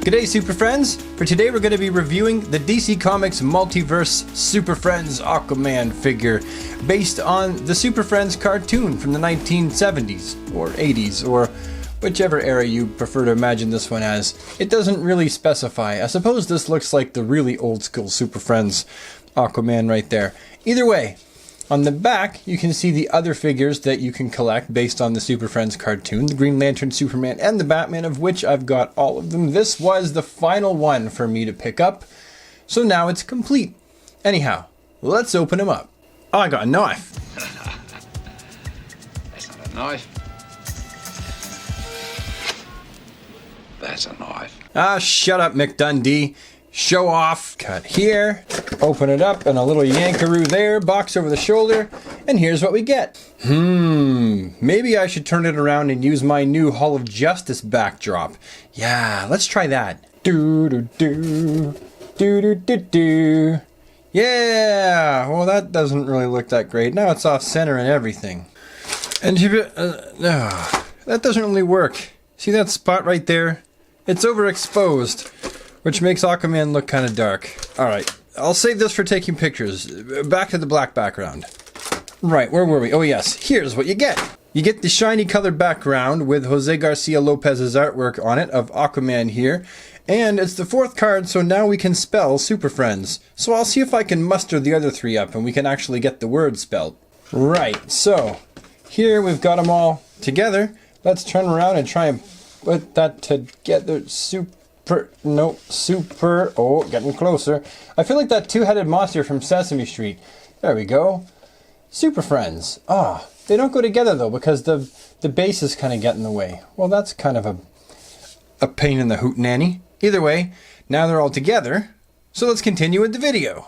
G'day Super Friends! For today we're going to be reviewing the DC Comics Multiverse Super Friends Aquaman figure based on the Super Friends cartoon from the 1970s or 80s or whichever era you prefer to imagine this one as. It doesn't really specify. I suppose this looks like the really old school Super Friends Aquaman right there. Either way, on the back you can see the other figures that you can collect based on the Super Friends cartoon, the Green Lantern, Superman, and the Batman, of which I've got all of them. This was the final one for me to pick up, so now it's complete. Anyhow, let's open them up. Oh, I got a knife. That's not a knife. That's a knife. Ah, shut up, Mick Dundee. Show off. Cut here. Open it up, and a little yankaroo there. Box over the shoulder. And here's what we get. Maybe I should turn it around and use my new Hall of Justice backdrop. Yeah, let's try that. Do-do-do. Do-do-do-do. Yeah! Well, that doesn't really look that great. Now it's off center and everything. And that doesn't really work. See that spot right there? It's overexposed, which makes Aquaman look kind of dark. Alright, I'll save this for taking pictures. Back to the black background. Right, where were we? Oh yes, here's what you get. You get the shiny colored background with Jose Garcia Lopez's artwork on it of Aquaman here. And it's the fourth card, so now we can spell Super Friends. So I'll see if I can muster the other three up and we can actually get the word spelled. Right, so here we've got them all together. Let's turn around and try and put that together. Super, oh, getting closer. I feel like that two-headed monster from Sesame Street. There we go. Super Friends. Ah, they don't go together though because the base is kind of getting in the way. Well, that's kind of a pain in the hootenanny. Either way, now they're all together. So let's continue with the video.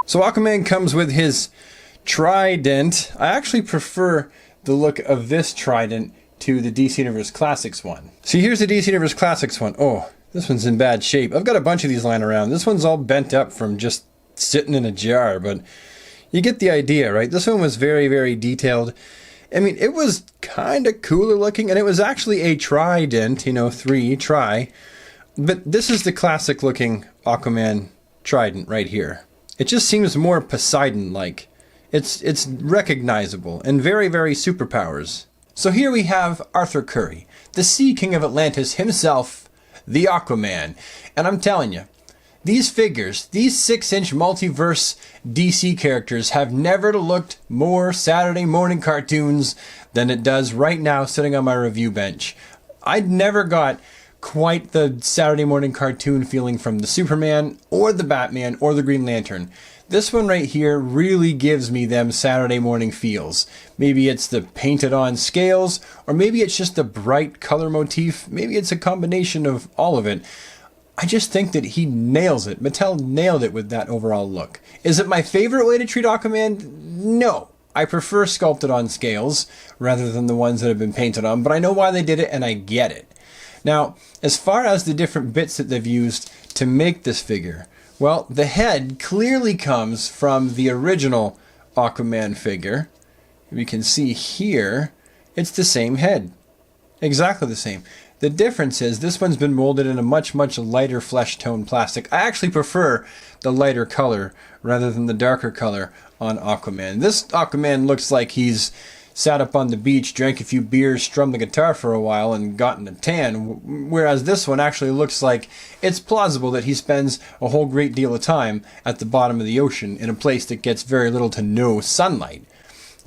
So Aquaman comes with his trident. I actually prefer the look of this trident to the DC Universe Classics one. See, here's the DC Universe Classics one. Oh, this one's in bad shape. I've got a bunch of these lying around. This one's all bent up from just sitting in a jar, but you get the idea, right? This one was very, very detailed. I mean, it was kind of cooler looking, and it was actually a trident, you know, tri. But this is the classic looking Aquaman trident right here. It just seems more Poseidon-like. It's recognizable and very, very superpowers. So here we have Arthur Curry, the Sea King of Atlantis himself, the Aquaman. And I'm telling you, these figures, these 6-inch multiverse DC characters have never looked more Saturday morning cartoons than it does right now sitting on my review bench. I'd never got quite the Saturday morning cartoon feeling from the Superman or the Batman or the Green Lantern. This one right here really gives me them Saturday morning feels. Maybe it's the painted on scales, or maybe it's just the bright color motif. Maybe it's a combination of all of it. I just think that he nails it. Mattel nailed it with that overall look. Is it my favorite way to treat Aquaman? No. I prefer sculpted on scales rather than the ones that have been painted on, but I know why they did it and I get it. Now, as far as the different bits that they've used to make this figure, well, the head clearly comes from the original Aquaman figure. We can see here, it's the same head. Exactly the same. The difference is this one's been molded in a much, much lighter flesh tone plastic. I actually prefer the lighter color rather than the darker color on Aquaman. This Aquaman looks like he's sat up on the beach, drank a few beers, strummed the guitar for a while, and gotten a tan, whereas this one actually looks like it's plausible that he spends a whole great deal of time at the bottom of the ocean in a place that gets very little to no sunlight.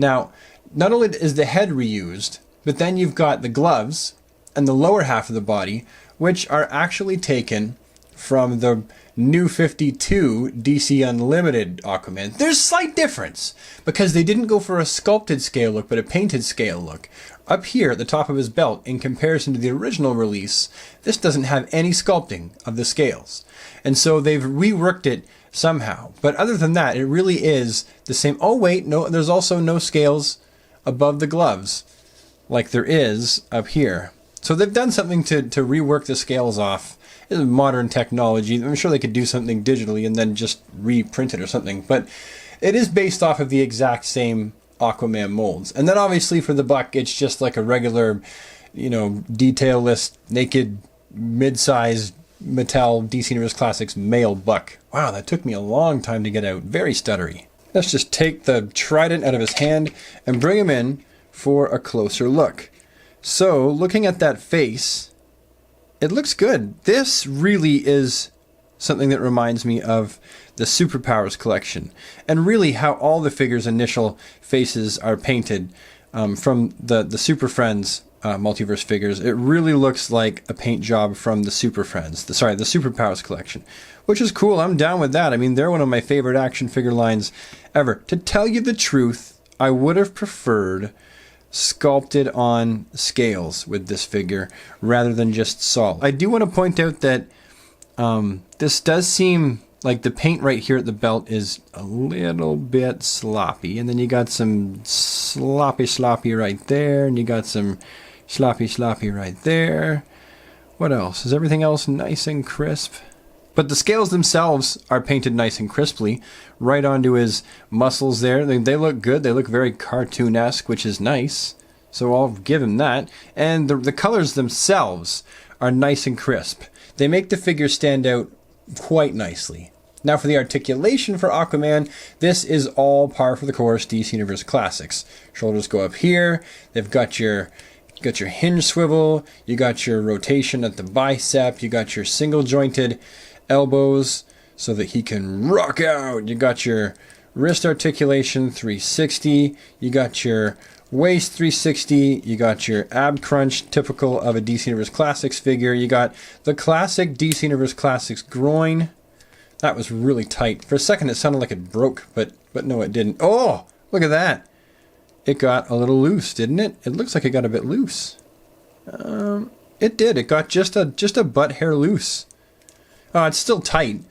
Now, not only is the head reused, but then you've got the gloves and the lower half of the body, which are actually taken from the New 52 DC Unlimited Aquaman. There's a slight difference because they didn't go for a sculpted scale look but a painted scale look. Up here at the top of his belt, in comparison to the original release, this doesn't have any sculpting of the scales. And so they've reworked it somehow. But other than that, it really is the same. Oh wait, no, there's also no scales above the gloves like there is up here. So they've done something to rework the scales off. This is modern technology. I'm sure they could do something digitally and then just reprint it or something. But it is based off of the exact same Aquaman molds. And then obviously for the buck, it's just like a regular, detailless, naked, mid-sized Mattel DC Universe Classics male buck. Wow, that took me a long time to get out. Very stuttery. Let's just take the trident out of his hand and bring him in for a closer look. So, looking at that face, it looks good. This really is something that reminds me of the Superpowers collection, and really how all the figures' initial faces are painted from the Super Friends Multiverse figures. It really looks like a paint job from the Super Friends, the Superpowers collection, which is cool. I'm down with that. I mean, they're one of my favorite action figure lines ever. To tell you the truth, I would have preferred sculpted on scales with this figure rather than just solid. I do want to point out that this does seem like the paint right here at the belt is a little bit sloppy, and then you got some sloppy right there, and you got some sloppy right there. What else? Is everything else nice and crisp? But the scales themselves are painted nice and crisply right onto his muscles there. They look good. They look very cartoon-esque, which is nice. So I'll give him that. And the colors themselves are nice and crisp. They make the figure stand out quite nicely. Now for the articulation for Aquaman, this is all par for the course DC Universe Classics. Shoulders go up here. They've got your hinge swivel. You got your rotation at the bicep. You got your single jointed elbows so that he can rock out. You got your wrist articulation 360. You got your waist 360. You got your ab crunch typical of a DC Universe Classics figure. You got the classic DC Universe Classics groin. That was really tight. For a second it sounded like it broke, but no, it didn't. Oh, look at that. It got a little loose, didn't it? It looks like it got a bit loose. It did. It got just a butt hair loose. Oh, it's still tight.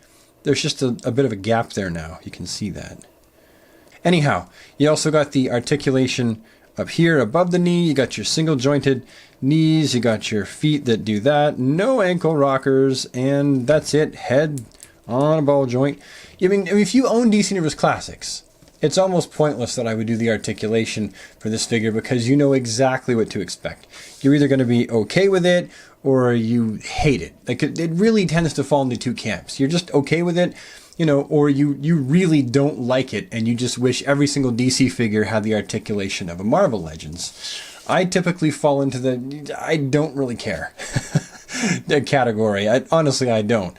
There's just a bit of a gap there now. You can see that. Anyhow, you also got the articulation up here above the knee. You got your single jointed knees. You got your feet that do that. No ankle rockers. And that's it. Head on a ball joint. I mean, if you own DC Universe Classics, it's almost pointless that I would do the articulation for this figure because you know exactly what to expect. You're either going to be okay with it or you hate it. Like it really tends to fall into two camps. You're just okay with it, or you really don't like it and you just wish every single DC figure had the articulation of a Marvel Legends. I typically fall into the I don't really care the category. Honestly, I don't.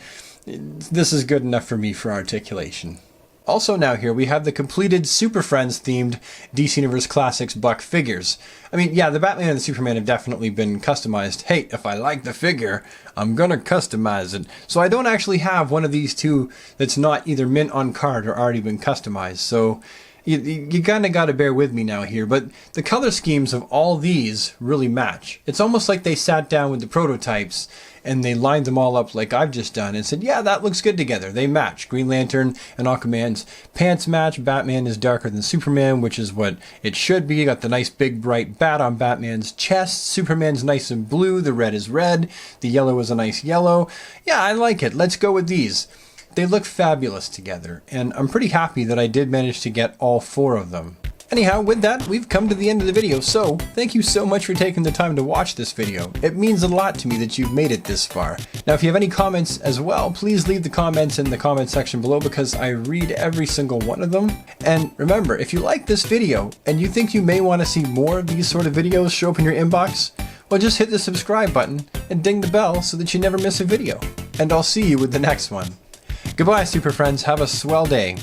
This is good enough for me for articulation. Also now here we have the completed Super Friends themed DC Universe Classics Buck figures. I mean, yeah, the Batman and the Superman have definitely been customized. Hey, if I like the figure, I'm gonna customize it. So I don't actually have one of these two that's not either mint on card or already been customized. So you kind of got to bear with me now here, but the color schemes of all these really match. It's almost like they sat down with the prototypes and they lined them all up like I've just done and said, yeah, that looks good together. They match. Green Lantern and Aquaman's pants match. Batman is darker than Superman, which is what it should be. You got the nice big bright bat on Batman's chest. Superman's nice and blue. The red is red. The yellow is a nice yellow. Yeah, I like it. Let's go with these. They look fabulous together, and I'm pretty happy that I did manage to get all four of them. Anyhow, with that, we've come to the end of the video, so thank you so much for taking the time to watch this video. It means a lot to me that you've made it this far. Now, if you have any comments as well, please leave the comments in the comment section below because I read every single one of them. And remember, if you like this video and you think you may want to see more of these sort of videos show up in your inbox, well, just hit the subscribe button and ding the bell so that you never miss a video. And I'll see you with the next one. Goodbye, Super Friends. Have a swell day.